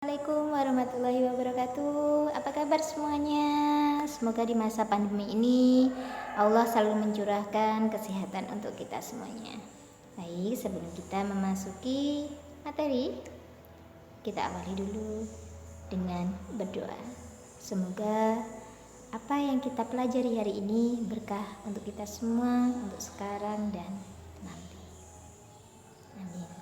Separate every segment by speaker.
Speaker 1: Assalamualaikum warahmatullahi wabarakatuh. Apa kabar semuanya? Semoga di masa pandemi ini Allah selalu mencurahkan kesehatan untuk kita semuanya. Baik, sebelum kita memasuki materi, kita awali dulu dengan berdoa. Semoga apa yang kita pelajari hari ini berkah untuk kita semua, untuk sekarang dan nanti. Amin.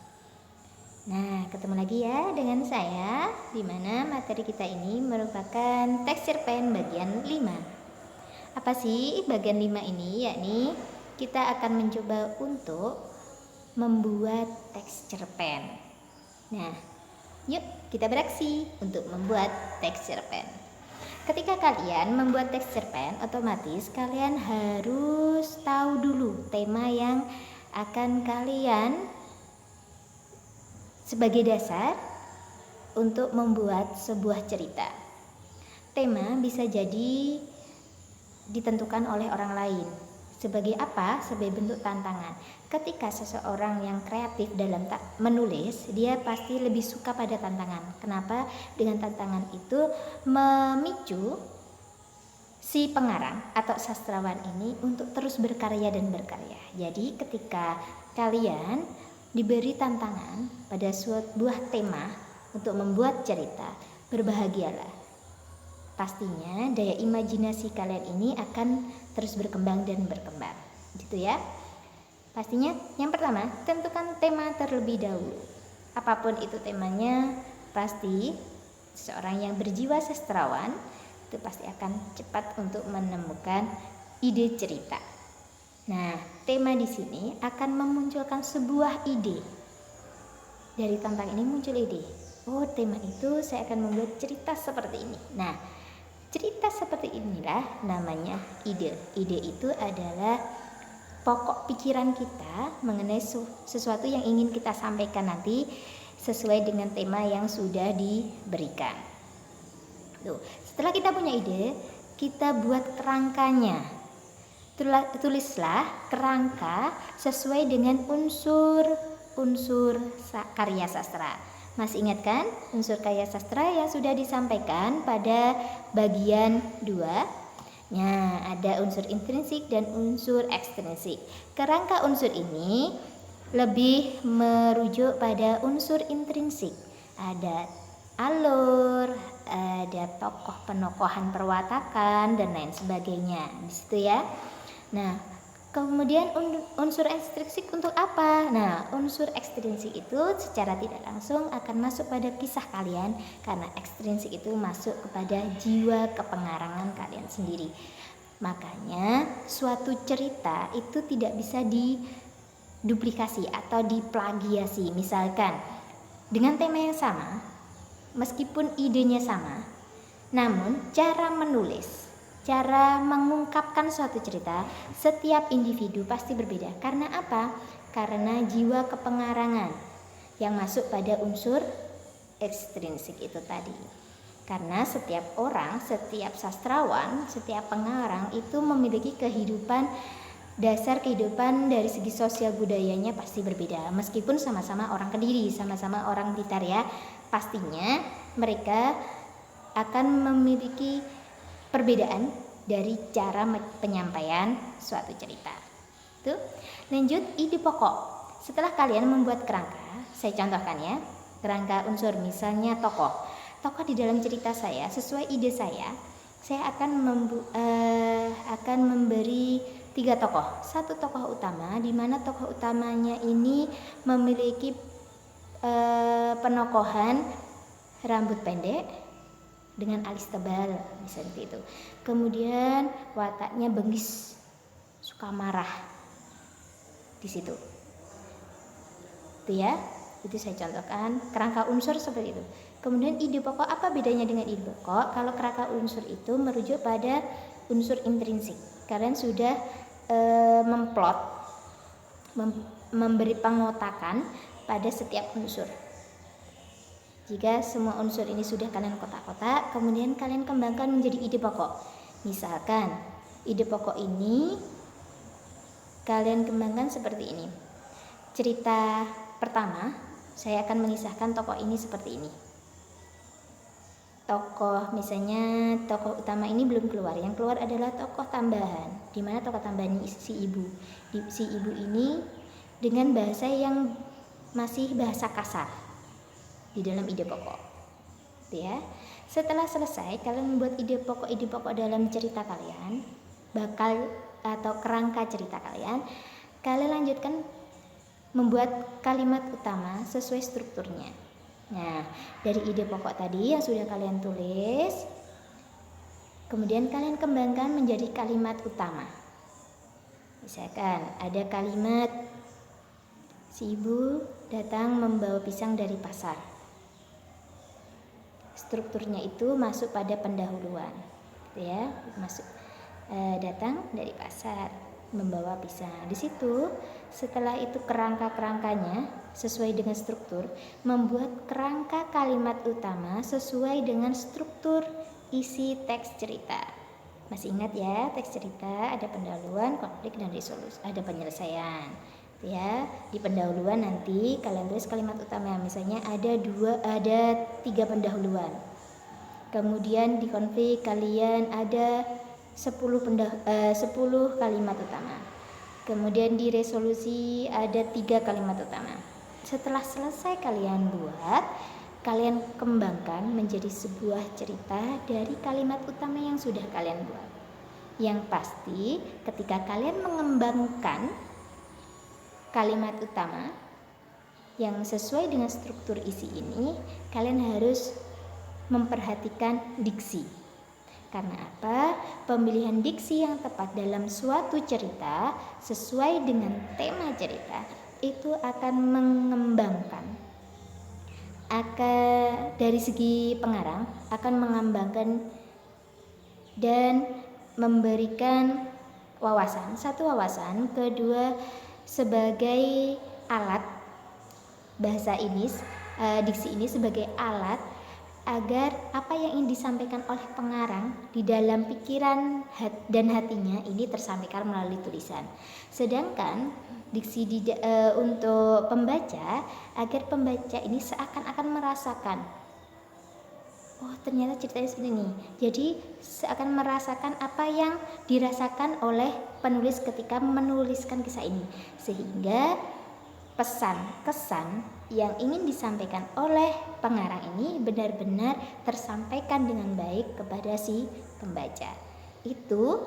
Speaker 1: Nah, ketemu lagi ya dengan saya, di mana materi kita ini merupakan teks cerpen bagian 5. Apa sih bagian 5 ini? Yakni kita akan mencoba untuk membuat teks cerpen. Nah, yuk kita beraksi untuk membuat teks cerpen. Ketika kalian membuat teks cerpen, otomatis kalian harus tahu dulu tema yang akan kalian sebagai dasar untuk membuat sebuah cerita. Tema bisa jadi ditentukan oleh orang lain. Sebagai apa? Sebagai bentuk tantangan. Ketika seseorang yang kreatif dalam menulis, dia pasti lebih suka pada tantangan. Kenapa? Dengan tantangan itu memicu si pengarang atau sastrawan ini untuk terus berkarya dan berkarya. Jadi ketika kalian diberi tantangan pada sebuah tema untuk membuat cerita, berbahagialah. Pastinya daya imajinasi kalian ini akan terus berkembang dan berkembang, gitu ya. Pastinya yang pertama, tentukan tema terlebih dahulu. Apapun itu temanya, pasti seorang yang berjiwa sastrawan itu pasti akan cepat untuk menemukan ide cerita. Nah, tema di sini akan memunculkan sebuah ide. Dari tantangan ini muncul ide. Oh, tema itu saya akan membuat cerita seperti ini. Nah, cerita seperti inilah namanya ide. Ide itu adalah pokok pikiran kita mengenai sesuatu yang ingin kita sampaikan nanti sesuai dengan tema yang sudah diberikan. Tuh, setelah kita punya ide, kita buat kerangkanya. Tulislah kerangka sesuai dengan unsur karya sastra. Masih ingat kan unsur karya sastra yang sudah disampaikan pada bagian 2? Nah, ada unsur intrinsik dan unsur ekstrinsik. Kerangka unsur ini lebih merujuk pada unsur intrinsik. Ada alur, ada tokoh penokohan perwatakan dan lain sebagainya. Di situ ya. Nah, kemudian unsur ekstrinsik untuk apa? Nah, unsur ekstrinsik itu secara tidak langsung akan masuk pada kisah kalian, karena ekstrinsik itu masuk kepada jiwa kepengarangan kalian sendiri. Makanya suatu cerita itu tidak bisa diduplikasi atau diplagiasi. Misalkan dengan tema yang sama, meskipun idenya sama, namun cara menulis, cara mengungkapkan suatu cerita, setiap individu pasti berbeda. Karena apa? Karena jiwa kepengarangan yang masuk pada unsur ekstrinsik itu tadi. Karena setiap orang, setiap sastrawan, setiap pengarang itu memiliki dasar kehidupan dari segi sosial budayanya pasti berbeda. Meskipun sama-sama orang Kediri, sama-sama orang Blitar ya, pastinya mereka akan memiliki perbedaan dari cara penyampaian suatu cerita. Tuh, lanjut ide pokok. Setelah kalian membuat kerangka, saya contohkan ya, kerangka unsur misalnya tokoh. Tokoh di dalam cerita saya sesuai ide saya akan memberi 3 tokoh. 1 tokoh utama, di mana tokoh utamanya ini memiliki penokohan rambut pendek dengan alis tebal, misalnya itu. Kemudian wataknya bengis, suka marah. Di situ. Itu ya. Itu saya contohkan kerangka unsur seperti itu. Kemudian ide pokok, apa bedanya dengan ide pokok? Kalau kerangka unsur itu merujuk pada unsur intrinsik. Kalian sudah memplot, memberi pengotakan pada setiap unsur. Jika semua unsur ini sudah kalian kotak-kotak, kemudian kalian kembangkan menjadi ide pokok. Misalkan ide pokok ini kalian kembangkan seperti ini. Cerita pertama, saya akan mengisahkan tokoh ini seperti ini. tokoh, misalnya tokoh utama ini belum keluar, yang keluar adalah tokoh tambahan, di mana tokoh tambahannya si ibu. Si ibu ini dengan bahasa yang masih bahasa kasar di dalam ide pokok, ya. Setelah selesai kalian membuat ide pokok dalam cerita kalian, bakal atau kerangka cerita kalian lanjutkan membuat kalimat utama sesuai strukturnya. Nah, dari ide pokok tadi yang sudah kalian tulis, kemudian kalian kembangkan menjadi kalimat utama. Misalkan ada kalimat, si ibu datang membawa pisang dari pasar. Strukturnya itu masuk pada pendahuluan, ya, masuk datang dari pasar membawa pisang. Di situ setelah itu kerangkanya sesuai dengan struktur, membuat kerangka kalimat utama sesuai dengan struktur isi teks cerita. Masih ingat ya, teks cerita ada pendahuluan, konflik, dan resolusi, ada penyelesaian. Ya, di pendahuluan nanti kalian tulis kalimat utama, misalnya ada 3 pendahuluan. Kemudian di konflik kalian ada 10 kalimat utama. Kemudian di resolusi ada 3 kalimat utama. Setelah selesai kalian buat, kalian kembangkan menjadi sebuah cerita dari kalimat utama yang sudah kalian buat. Yang pasti ketika kalian mengembangkan kalimat utama yang sesuai dengan struktur isi ini, kalian harus memperhatikan diksi. Karena apa? Pemilihan diksi yang tepat dalam suatu cerita sesuai dengan tema cerita itu akan mengembangkan, dari segi pengarang akan mengembangkan dan memberikan wawasan, satu wawasan, kedua sebagai alat bahasa ini, diksi ini sebagai alat agar apa yang ingin disampaikan oleh pengarang di dalam pikiran dan hatinya ini tersampaikan melalui tulisan. Sedangkan diksi untuk pembaca, agar pembaca ini seakan-akan merasakan, oh ternyata ceritanya seperti ini. Jadi seakan merasakan apa yang dirasakan oleh penulis ketika menuliskan kisah ini, sehingga pesan kesan yang ingin disampaikan oleh pengarang ini benar-benar tersampaikan dengan baik kepada si pembaca. Itu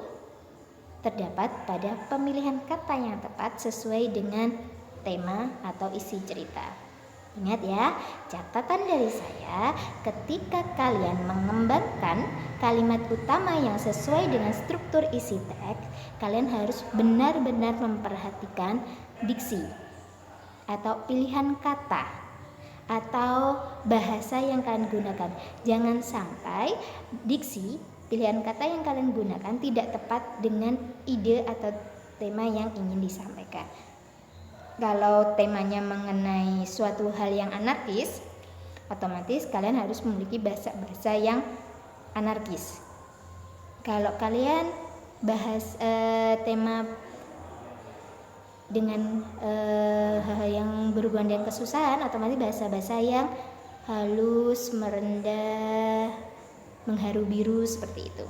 Speaker 1: terdapat pada pemilihan kata yang tepat sesuai dengan tema atau isi cerita. Ingat ya, catatan dari saya, ketika kalian mengembangkan kalimat utama yang sesuai dengan struktur isi teks, kalian harus benar-benar memperhatikan diksi atau pilihan kata atau bahasa yang kalian gunakan. Jangan sampai diksi, pilihan kata yang kalian gunakan tidak tepat dengan ide atau tema yang ingin disampaikan. Kalau temanya mengenai suatu hal yang anarkis, otomatis kalian harus memiliki bahasa-bahasa yang anarkis. Kalau kalian bahas tema dengan hal-hal yang berhubungan dengan kesusahan, otomatis bahasa-bahasa yang halus, merendah, mengharu biru, seperti itu.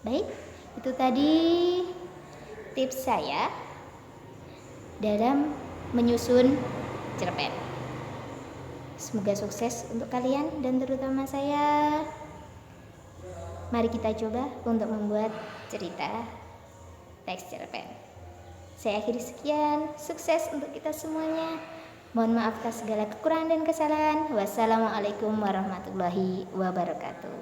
Speaker 1: Baik, itu tadi tips saya dalam menyusun cerpen. Semoga sukses untuk kalian dan terutama saya. Mari kita coba untuk membuat cerita teks cerpen. Saya akhiri sekian, sukses untuk kita semuanya. Mohon maaf atas segala kekurangan dan kesalahan. Wassalamualaikum warahmatullahi wabarakatuh.